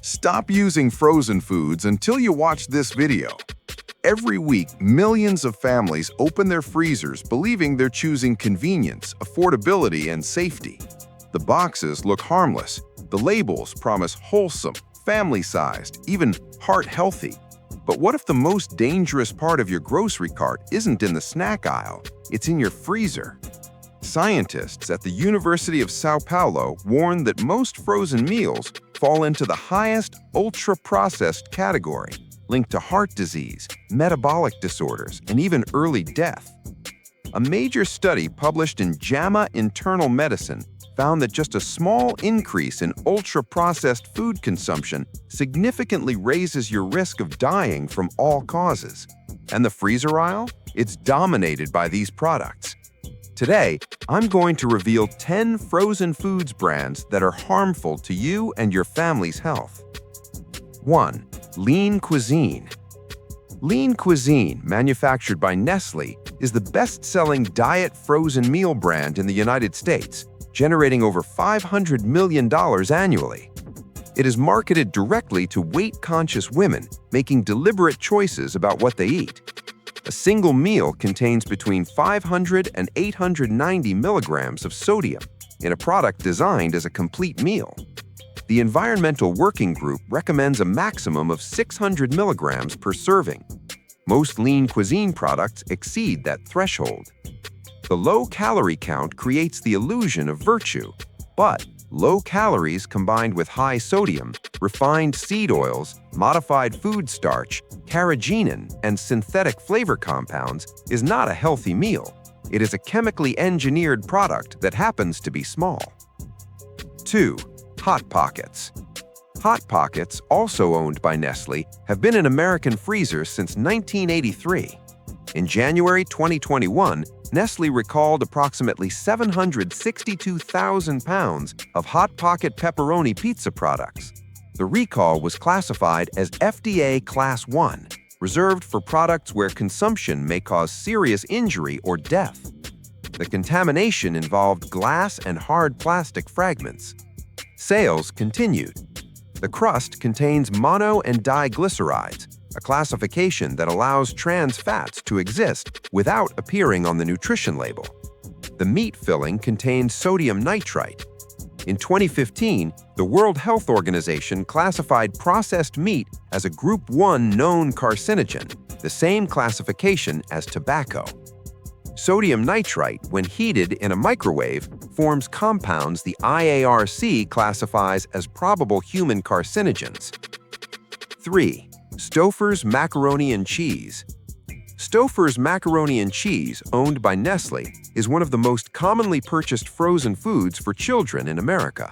Stop using frozen foods until you watch this video. Every week, millions of families open their freezers believing they're choosing convenience, affordability, and safety. The boxes look harmless. The labels promise wholesome, family-sized, even heart-healthy. But what if the most dangerous part of your grocery cart isn't in the snack aisle, it's in your freezer? Scientists at the University of Sao Paulo warn that most frozen meals fall into the highest ultra-processed category, linked to heart disease, metabolic disorders, and even early death. A major study published in JAMA Internal Medicine found that just a small increase in ultra-processed food consumption significantly raises your risk of dying from all causes. And the freezer aisle? It's dominated by these products. Today, I'm going to reveal 10 frozen foods brands that are harmful to you and your family's health. 1. Lean Cuisine. Lean Cuisine, manufactured by Nestlé, is the best-selling diet frozen meal brand in the United States, generating over $500 million annually. It is marketed directly to weight-conscious women, making deliberate choices about what they eat. A single meal contains between 500 and 890 milligrams of sodium in a product designed as a complete meal. The Environmental Working Group recommends a maximum of 600 milligrams per serving. Most lean cuisine products exceed that threshold. The low calorie count creates the illusion of virtue, but low calories combined with high sodium, refined seed oils, modified food starch, carrageenan, and synthetic flavor compounds is not a healthy meal. It is a chemically engineered product that happens to be small. 2. Hot Pockets. Hot Pockets, also owned by Nestlé, have been in American freezers since 1983. In January 2021, Nestlé recalled approximately 762,000 pounds of Hot Pocket pepperoni pizza products. The recall was classified as FDA Class 1, reserved for products where consumption may cause serious injury or death. The contamination involved glass and hard plastic fragments. Sales continued. The crust contains mono and diglycerides, a classification that allows trans fats to exist without appearing on the nutrition label. The meat filling contains sodium nitrite. In 2015, the World Health Organization classified processed meat as a Group 1 known carcinogen, the same classification as tobacco. Sodium nitrite, when heated in a microwave, forms compounds the IARC classifies as probable human carcinogens. 3. Stouffer's Macaroni and Cheese. Stouffer's Macaroni and Cheese, owned by Nestlé, is one of the most commonly purchased frozen foods for children in America.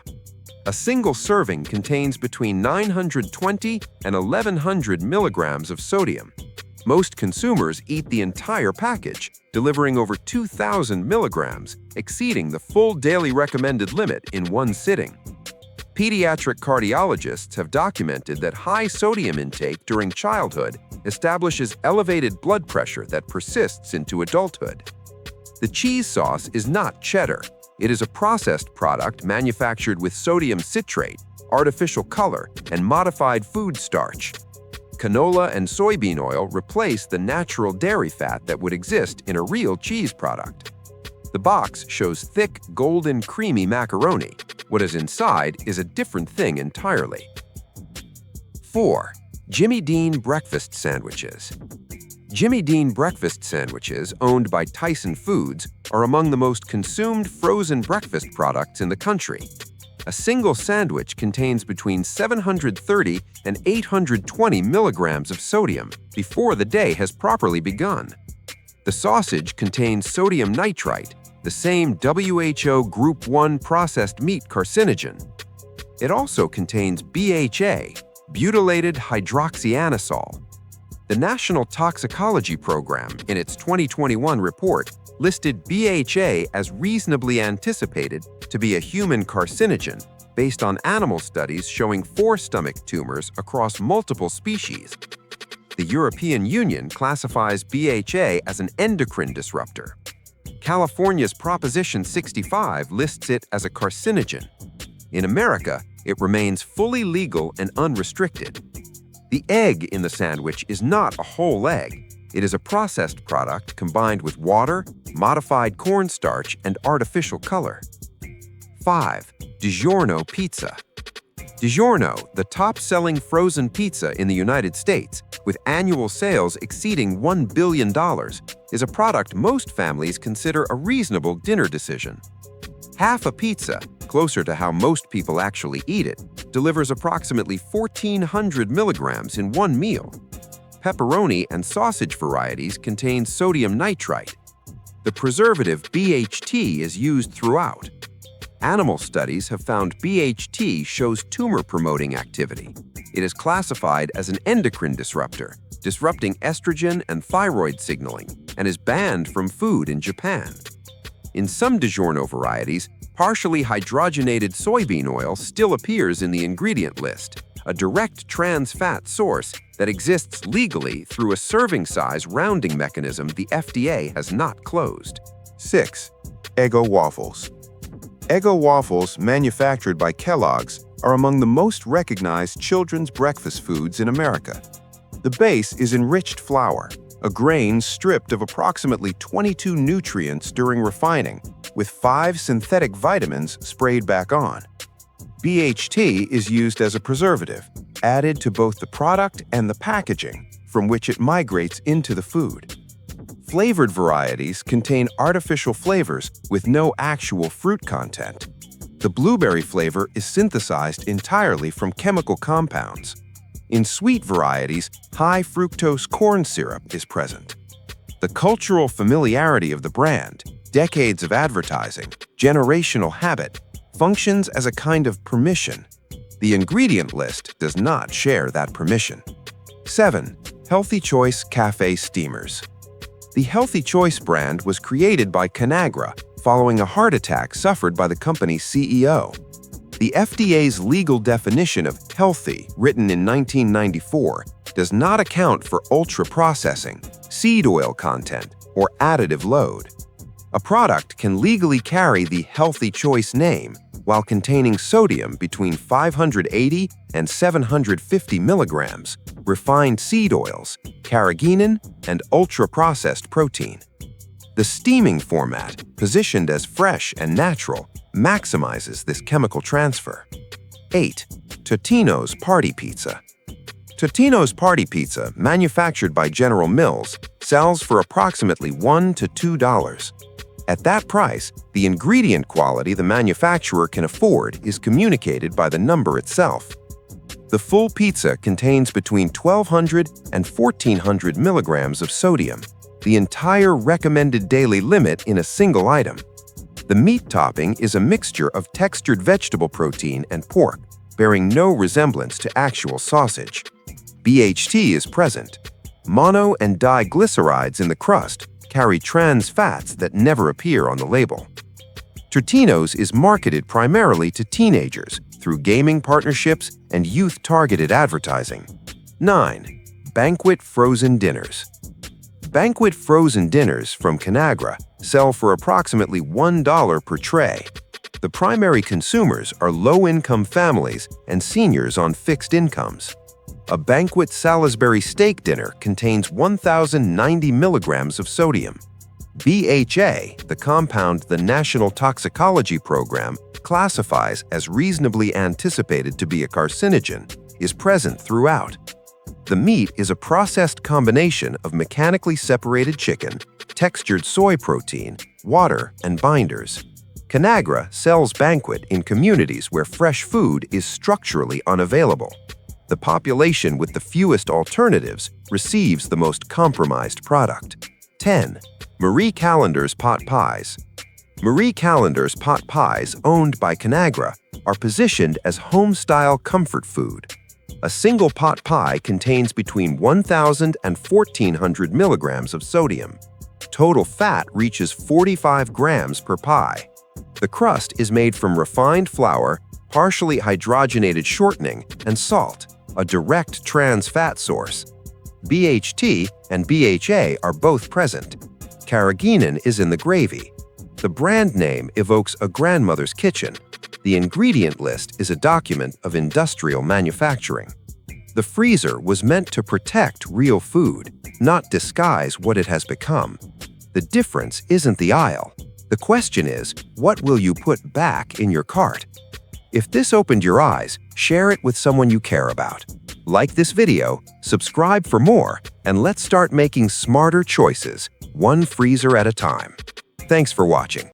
A single serving contains between 920 and 1,100 milligrams of sodium. Most consumers eat the entire package, delivering over 2,000 milligrams, exceeding the full daily recommended limit in one sitting. Pediatric cardiologists have documented that high sodium intake during childhood establishes elevated blood pressure that persists into adulthood. The cheese sauce is not cheddar. It is a processed product manufactured with sodium citrate, artificial color, and modified food starch. Canola and soybean oil replace the natural dairy fat that would exist in a real cheese product. The box shows thick, golden, creamy macaroni. What is inside is a different thing entirely. 4. Jimmy Dean Breakfast Sandwiches. Jimmy Dean breakfast sandwiches, owned by Tyson Foods, are among the most consumed frozen breakfast products in the country. A single sandwich contains between 730 and 820 milligrams of sodium before the day has properly begun. The sausage contains sodium nitrite, the same WHO Group 1 processed meat carcinogen. It also contains BHA, butylated hydroxyanisole. The National Toxicology Program, in its 2021 report, listed BHA as reasonably anticipated to be a human carcinogen based on animal studies showing 4 stomach tumors across multiple species. The European Union classifies BHA as an endocrine disruptor. California's Proposition 65 lists it as a carcinogen. In America, it remains fully legal and unrestricted. The egg in the sandwich is not a whole egg. It is a processed product combined with water, modified cornstarch, and artificial color. 5. DiGiorno pizza. DiGiorno, the top-selling frozen pizza in the United States, with annual sales exceeding $1 billion, is a product most families consider a reasonable dinner decision. Half a pizza, closer to how most people actually eat it, delivers approximately 1,400 milligrams in one meal. Pepperoni and sausage varieties contain sodium nitrite. The preservative BHT is used throughout. Animal studies have found BHT shows tumor-promoting activity. It is classified as an endocrine disruptor, disrupting estrogen and thyroid signaling, and is banned from food in Japan. In some DiGiorno varieties, partially hydrogenated soybean oil still appears in the ingredient list, a direct trans fat source that exists legally through a serving size rounding mechanism the FDA has not closed. 6. Eggo waffles. Eggo waffles, manufactured by Kellogg's, are among the most recognized children's breakfast foods in America. The base is enriched flour, a grain stripped of approximately 22 nutrients during refining, with 5 synthetic vitamins sprayed back on. BHT is used as a preservative, added to both the product and the packaging, from which it migrates into the food. Flavored varieties contain artificial flavors with no actual fruit content. The blueberry flavor is synthesized entirely from chemical compounds. In sweet varieties, high fructose corn syrup is present. The cultural familiarity of the brand, decades of advertising, generational habit, functions as a kind of permission. The ingredient list does not share that permission. 7. Healthy Choice Cafe Steamers. The Healthy Choice brand was created by Conagra following a heart attack suffered by the company's CEO. The FDA's legal definition of healthy, written in 1994, does not account for ultra-processing, seed oil content, or additive load. A product can legally carry the Healthy Choice name while containing sodium between 580 and 750 milligrams, refined seed oils, carrageenan, and ultra-processed protein. The steaming format, positioned as fresh and natural, maximizes this chemical transfer. 8. Totino's Party Pizza. Totino's Party Pizza, manufactured by General Mills, sells for approximately $1 to $2. At that price, the ingredient quality the manufacturer can afford is communicated by the number itself. The full pizza contains between 1,200 and 1,400 milligrams of sodium, the entire recommended daily limit in a single item. The meat topping is a mixture of textured vegetable protein and pork, bearing no resemblance to actual sausage. BHT is present. Mono and diglycerides in the crust carry trans fats that never appear on the label. Totino's is marketed primarily to teenagers through gaming partnerships and youth-targeted advertising. 9. Banquet Frozen Dinners. Banquet frozen dinners from Conagra sell for approximately $1 per tray. The primary consumers are low-income families and seniors on fixed incomes. A Banquet Salisbury steak dinner contains 1,090 milligrams of sodium. BHA, the compound the National Toxicology Program classifies as reasonably anticipated to be a carcinogen, is present throughout. The meat is a processed combination of mechanically separated chicken, textured soy protein, water, and binders. Conagra sells Banquet in communities where fresh food is structurally unavailable. The population with the fewest alternatives receives the most compromised product. 10. Marie Callender's Pot Pies. Marie Callender's pot pies, owned by Conagra, are positioned as home-style comfort food. A single pot pie contains between 1,000 and 1,400 milligrams of sodium. Total fat reaches 45 grams per pie. The crust is made from refined flour, partially hydrogenated shortening, and salt, a direct trans fat source. BHT and BHA are both present. Carrageenan is in the gravy. The brand name evokes a grandmother's kitchen. The ingredient list is a document of industrial manufacturing. The freezer was meant to protect real food, not disguise what it has become. The difference isn't the aisle. The question is, what will you put back in your cart? If this opened your eyes, share it with someone you care about. Like this video, subscribe for more, and let's start making smarter choices, one freezer at a time. Thanks for watching.